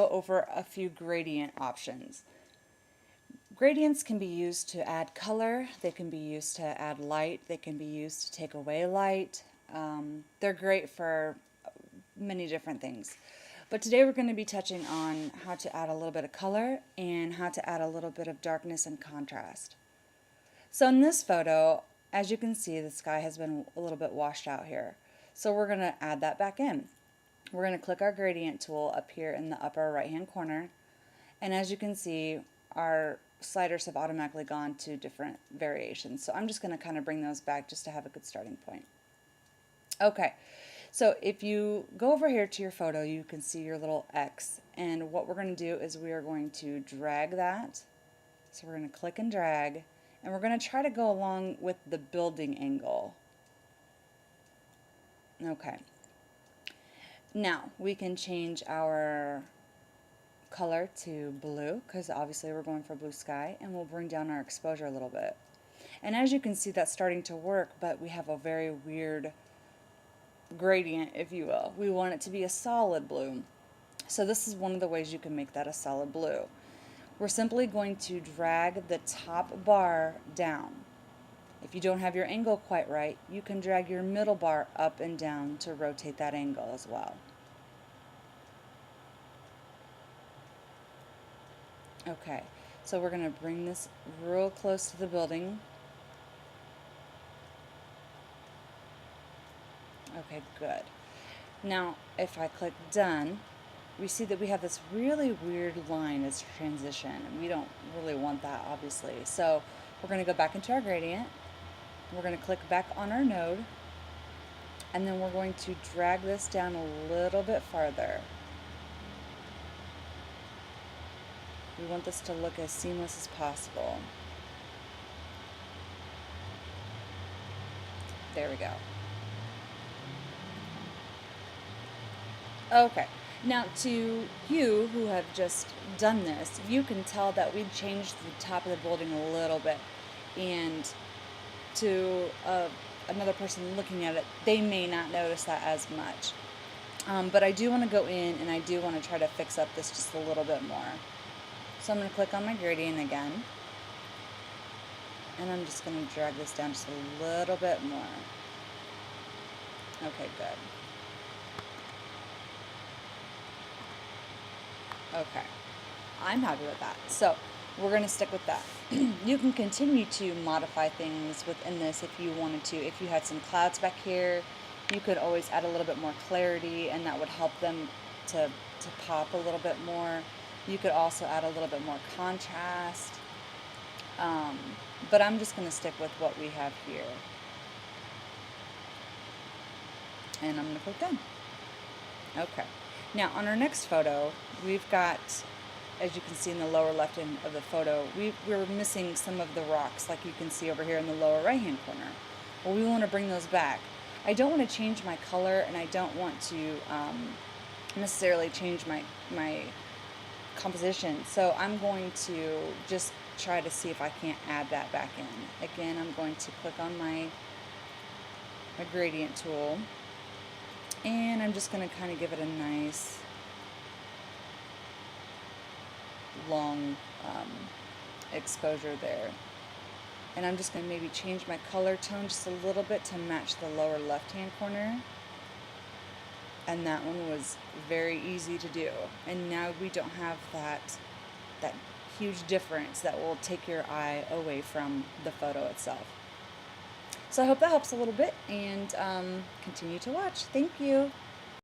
Go over a few gradient options. Gradients can be used to add color, they can be used to add light, they can be used to take away light. They're great for many different things. But today we're going to be touching on how to add a little bit of color and how to add a little bit of darkness and contrast. So in this photo, as you can see, the sky has been a little bit washed out here. So we're going to add that back in. We're going to click our gradient tool up here in the upper right hand corner. And as you can see, our sliders have automatically gone to different variations. So I'm just going to kind of bring those back just to have a good starting point. Okay, so if you go over here to your photo, you can see your little X. And what we're going to do is we are going to drag that. So we're going to click and drag. And we're going to try to go along with the building angle. Okay. Now we can change our color to blue because obviously we're going for blue sky, and we'll bring down our exposure a little bit. And as you can see, that's starting to work, but we have a very weird gradient, if you will. We want it to be a solid blue. So this is one of the ways you can make that a solid blue. We're simply going to drag the top bar down. If you don't have your angle quite right, you can drag your middle bar up and down to rotate that angle as well. Okay, so we're going to bring this real close to the building. Okay, good. Now, if I click done, we see that we have this really weird line as transition, and we don't really want that, obviously. So we're going to go back into our gradient. We're going to click back on our node, and then we're going to drag this down a little bit farther. We want this to look as seamless as possible. There we go. Okay, now to you who have just done this, you can tell that we changed the top of the building a little bit, and to another person looking at it, they may not notice that as much. But I do want to go in and I do want to try to fix up this just a little bit more. So I'm going to click on my gradient again, and I'm just going to drag this down just a little bit more. Okay, good. Okay, I'm happy with that. So we're going to stick with that. You can continue to modify things within this if you wanted to. If you had some clouds back here, you could always add a little bit more clarity, and that would help them to pop a little bit more. You could also add a little bit more contrast. But I'm just going to stick with what we have here. And I'm going to click done. Okay. Now on our next photo, we've got, as you can see in the lower left end of the photo, we're missing some of the rocks, like you can see over here in the lower right hand corner. Well, we want to bring those back. I don't want to change my color, and I don't want to necessarily change my composition. So I'm going to just try to see if I can't add that back in. Again, I'm going to click on my gradient tool, and I'm just going to kind of give it a nice long exposure there. And I'm just going to maybe change my color tone just a little bit to match the lower left hand corner. And that one was very easy to do. And now we don't have that huge difference that will take your eye away from the photo itself. So I hope that helps a little bit, and continue to watch. Thank you.